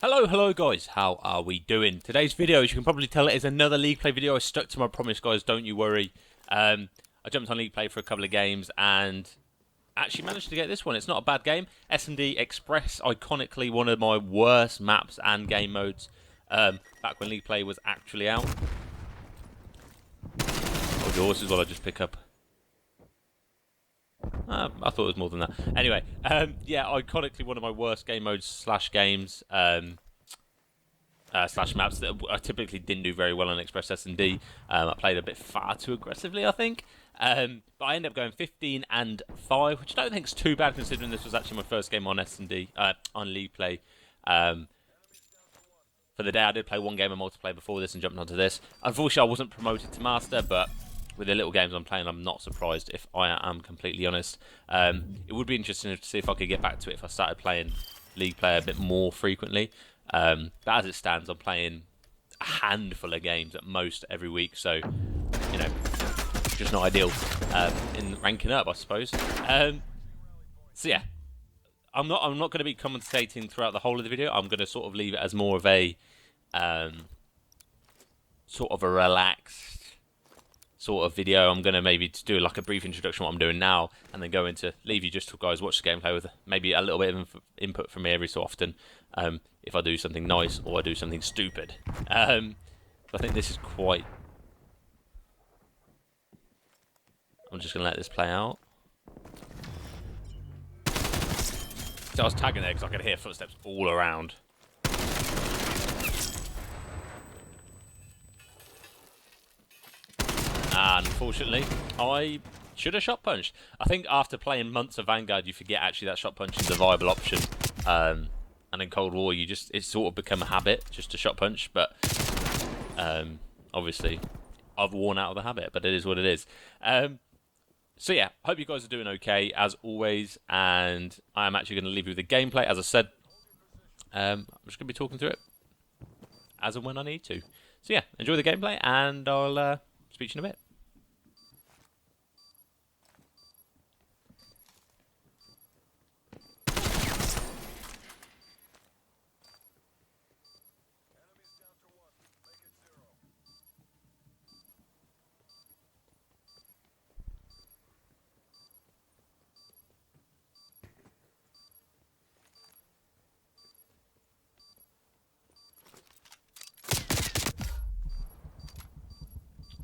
Hello guys, how are we doing? Today's video, as you can probably tell, is another League Play video. I stuck to my promise, guys, don't you worry. I jumped on League Play for a couple of games and actually managed to get this one. It's not a bad game. SND Express, iconically one of my worst maps and game modes back when League Play was actually out. Oh, the horses will I just pick up? I thought it was more than that. Anyway, yeah, iconically one of my worst game modes slash games slash maps that I typically didn't do very well on Express S&D. I played a bit far too aggressively, I think. But I ended up going 15 and 5, which I don't think is too bad considering this was actually my first game on S&D, on League Play. For the day, I did play one game of multiplayer before this and jumped onto this. Unfortunately, I wasn't promoted to Master, but with the little games I'm playing, I'm not surprised, if I am completely honest. It would be interesting to see if I could get back to it if I started playing League Play a bit more frequently. But as it stands, I'm playing a handful of games at most every week, so, you know, just not ideal in ranking up, I suppose. So yeah, I'm not going to be commentating throughout the whole of the video. I'm going to sort of leave it as more of a sort of a relaxed sort of video. I'm going to maybe do like a brief introduction of what I'm doing now, and then go into leave you just to guys watch the gameplay with maybe a little bit of input from me every so often. If I do something nice or I do something stupid. I think this is quite. I'm just going to let this play out. So I was tagging there because I could hear footsteps all around. And unfortunately, I should have shot punched. I think after playing months of Vanguard, you forget actually that shot punching is a viable option. And in Cold War, it's sort of become a habit just to shot punch. But obviously, I've worn out of the habit. But it is what it is. So yeah, hope you guys are doing okay as always. And I am actually going to leave you with the gameplay. As I said, I'm just going to be talking through it as and when I need to. So yeah, enjoy the gameplay, and I'll speak to you in a bit.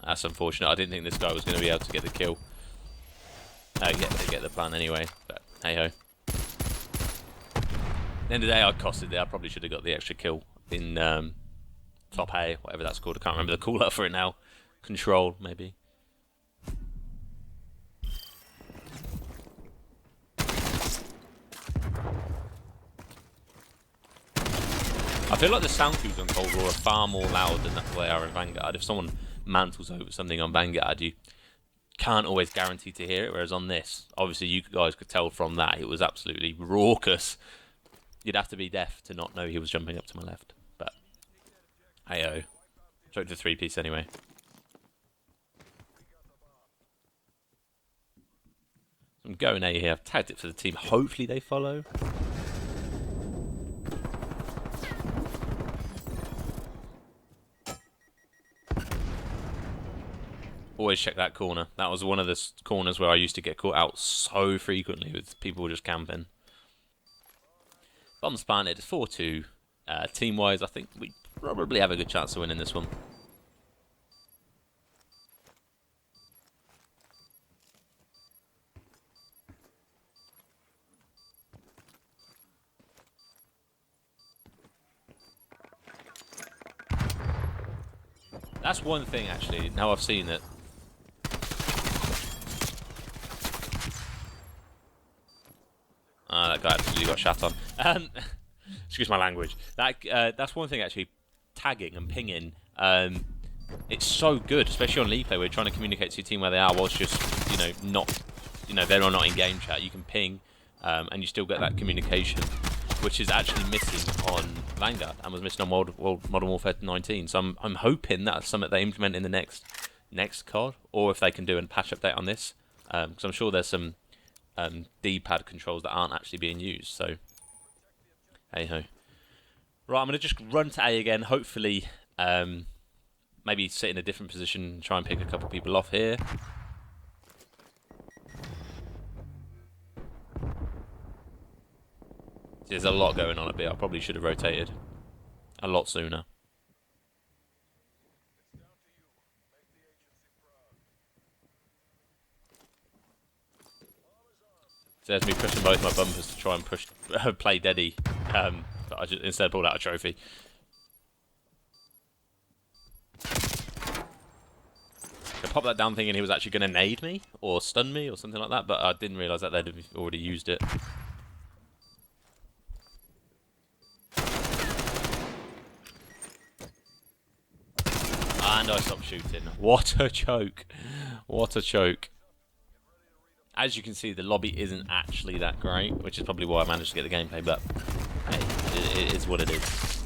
That's unfortunate. I didn't think this guy was going to be able to get the kill. Get the plan anyway, but hey ho. At the end of the day, I costed it. I probably should have got the extra kill in top A, whatever that's called. I can't remember the call out for it now. Control, maybe. I feel like the sound cues on Cold War are far more loud than they are in Vanguard. If someone mantles over something on Vanguard, you can't always guarantee to hear it, whereas on this, obviously you guys could tell from that it was absolutely raucous. You'd have to be deaf to not know he was jumping up to my left, but hey-oh. Straight to 3-piece anyway. I'm going A here. I've tagged it for the team. Hopefully they follow. Always check that corner. That was one of the corners where I used to get caught out so frequently with people just camping. Bombs planted. It's 4-2. Team-wise, I think we probably have a good chance of winning this one. That's one thing, actually. Now I've seen it. That guy actually got shot on. Excuse my language. That's one thing, actually. Tagging and pinging. It's so good, especially on League Play, where you're trying to communicate to your team where they are, whilst just, they're not in game chat. You can ping, and you still get that communication, which is actually missing on Vanguard and was missing on Modern Warfare 19. So I'm hoping that's something they implement in the next COD, or if they can do a patch update on this, because I'm sure there's some D-pad controls that aren't actually being used. So hey ho. Right, I'm going to just run to A again. Hopefully, maybe sit in a different position, try and pick a couple people off here. There's a lot going on a bit. I probably should have rotated a lot sooner. So there's me pushing both my bumpers to try and push play Deddy, but I just instead pulled out a trophy. I popped that down thinking he was actually going to nade me or stun me or something like that, but I didn't realise that they'd already used it. And I stopped shooting. What a choke. What a choke. As you can see, the lobby isn't actually that great, which is probably why I managed to get the gameplay, but hey, it is what it is.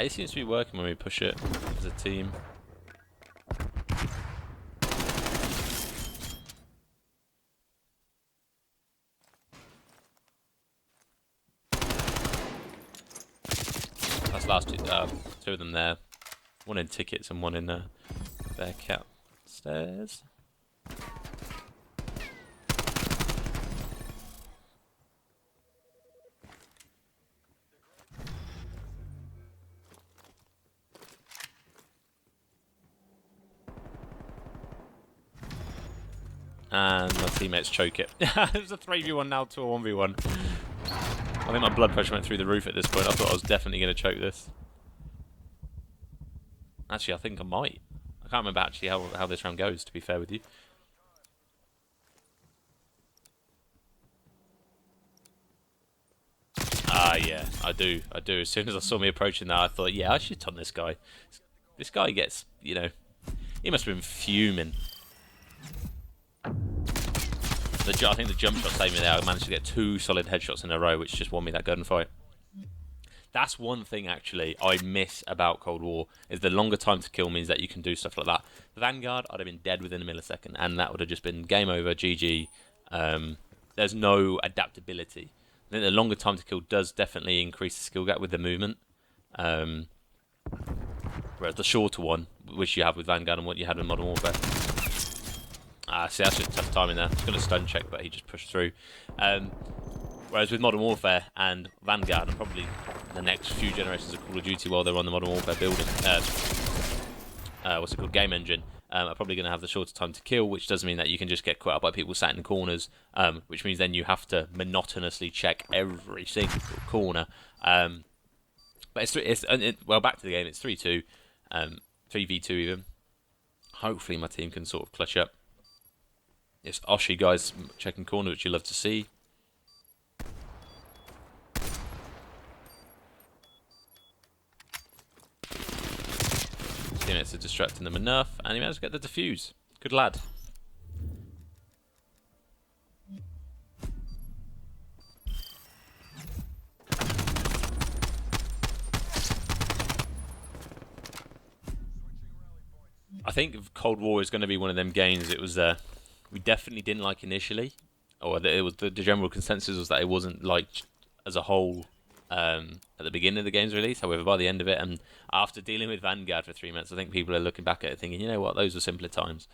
It seems to be working when we push it as a team. That's last two of them there. One in tickets and one in their cat stairs. And my teammates choke it. It's a 3v1 now to a 1v1. I think my blood pressure went through the roof at this point. I thought I was definitely going to choke this. Actually, I think I might. I can't remember actually how this round goes, to be fair with you. Yeah, I do. As soon as I saw me approaching that, I thought, yeah, I should ton this guy. This guy gets, you know, he must have been fuming. I think the jump shot saved me there. I managed to get 2 solid headshots in a row, which just won me that gunfight. That's one thing, actually, I miss about Cold War, is the longer time to kill means that you can do stuff like that. Vanguard, I'd have been dead within a millisecond, and that would have just been game over, GG. There's no adaptability. I think the longer time to kill does definitely increase the skill gap with the movement. Whereas the shorter one, which you have with Vanguard and what you had with Modern Warfare. See, that's just tough timing there. I was going to stun check, but he just pushed through. Whereas with Modern Warfare and Vanguard, and probably the next few generations of Call of Duty while they're on the Modern Warfare building, what's it called, game engine, are probably going to have the shorter time to kill, which does mean that you can just get caught up by people sat in corners, which means then you have to monotonously check every single corner. But well, back to the game, it's 3-2, 3v2 even. Hopefully my team can sort of clutch up. It's Oshi guys checking corner, which you love to see. Teammates are distracting them enough, and he managed to get the defuse. Good lad. I think Cold War is going to be one of them games. It was we definitely didn't like initially, or it was the general consensus was that it wasn't liked as a whole at the beginning of the game's release. However, by the end of it, and after dealing with Vanguard for 3 months, I think people are looking back at it thinking, you know what, those were simpler times.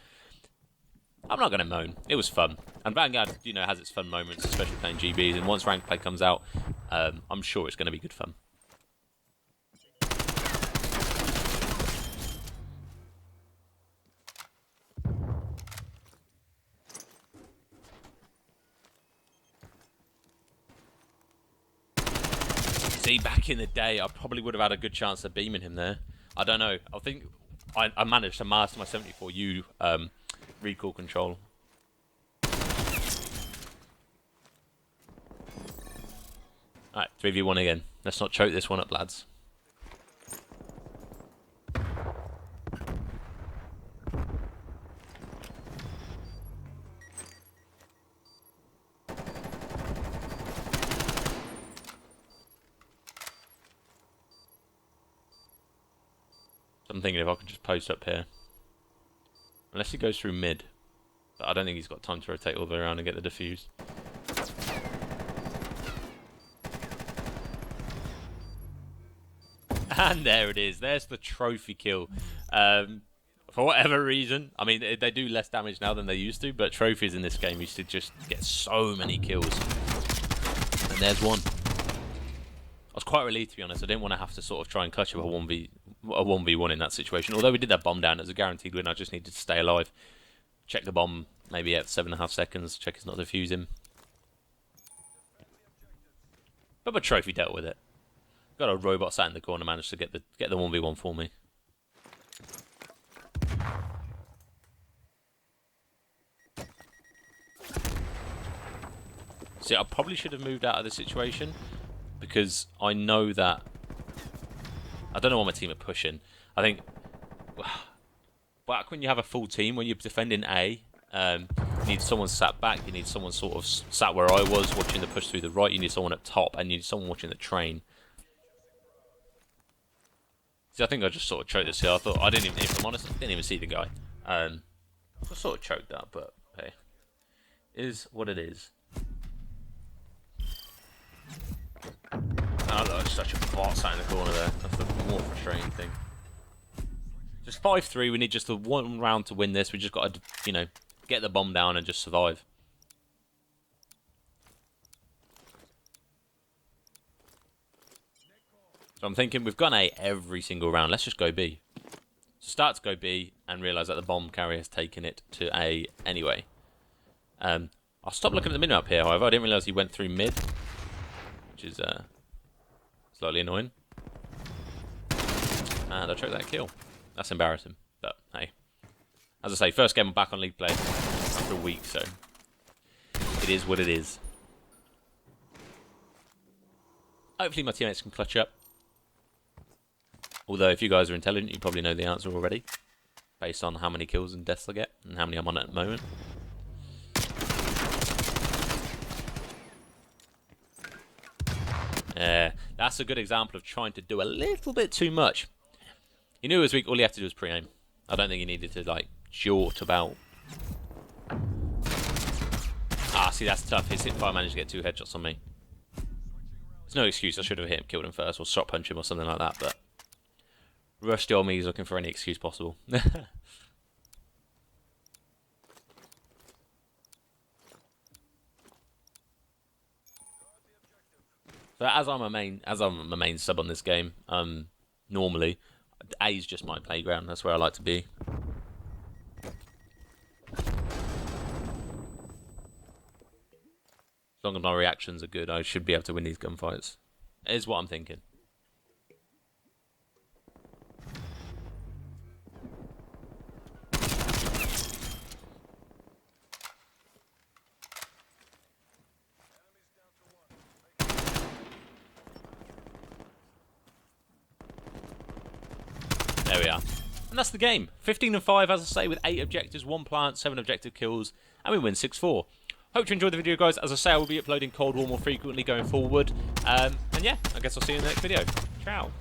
I'm not going to moan. It was fun. And Vanguard, you know, has its fun moments, especially playing GBs. And once ranked play comes out, I'm sure it's going to be good fun. See, back in the day, I probably would have had a good chance of beaming him there. I don't know. I think I managed to master my 74U recoil control. Alright, 3v1 again. Let's not choke this one up, lads. thinking if I could just post up here. Unless he goes through mid. But I don't think he's got time to rotate all the way around and get the defuse. And there it is. There's the trophy kill. For whatever reason, I mean, they do less damage now than they used to, but trophies in this game used to just get so many kills. And there's one. I was quite relieved, to be honest. I didn't want to have to sort of try and clutch up a 1v1 in that situation. Although we did that bomb down, it was a guaranteed win. I just needed to stay alive. Check the bomb maybe at 7.5 seconds. Check it's not defusing. But my trophy dealt with it. Got a robot sat in the corner, managed to get the 1v1 for me. See, I probably should have moved out of this situation because I know that I don't know what my team are pushing. I think back when you have a full team, when you're defending A, you need someone sat back. You need someone sort of sat where I was, watching the push through the right. You need someone up top, and you need someone watching the train. See, I think I just sort of choked this here. I thought I didn't even, if I'm honest, I didn't even see the guy. I sort of choked that, but hey, it is what it is. Oh, look, such a bot sat in the corner there. That's the more frustrating thing. Just 5-3. We need just the one round to win this. We just got to, you know, get the bomb down and just survive. So I'm thinking we've gone A every single round. Let's just go B. So start to go B and realise that the bomb carrier has taken it to A anyway. I'll stop looking at the minimap here, however. I didn't realise he went through mid, which is slightly annoying. And I choked that kill. That's embarrassing, but hey. As I say, first game I'm back on League play after a week, so it is what it is. Hopefully my teammates can clutch up. Although if you guys are intelligent, you probably know the answer already, based on how many kills and deaths I get and how many I'm on at the moment. Yeah, that's a good example of trying to do a little bit too much. He knew it was weak, all he had to do was pre-aim. I don't think he needed to, like, jort about. Ah, see, that's tough. His hipfire managed to get 2 headshots on me. There's no excuse. I should have hit him, killed him first, or shot punch him or something like that, but rusty old me is looking for any excuse possible. So as I'm a main sub on this game, normally A is just my playground. That's where I like to be. As long as my reactions are good, I should be able to win these gunfights. Is what I'm thinking. There we are. And that's the game. 15-5, as I say, with 8 objectives, 1 plant, 7 objective kills, and we win 6-4. Hope you enjoyed the video, guys. As I say, I will be uploading Cold War more frequently going forward. And yeah, I guess I'll see you in the next video. Ciao.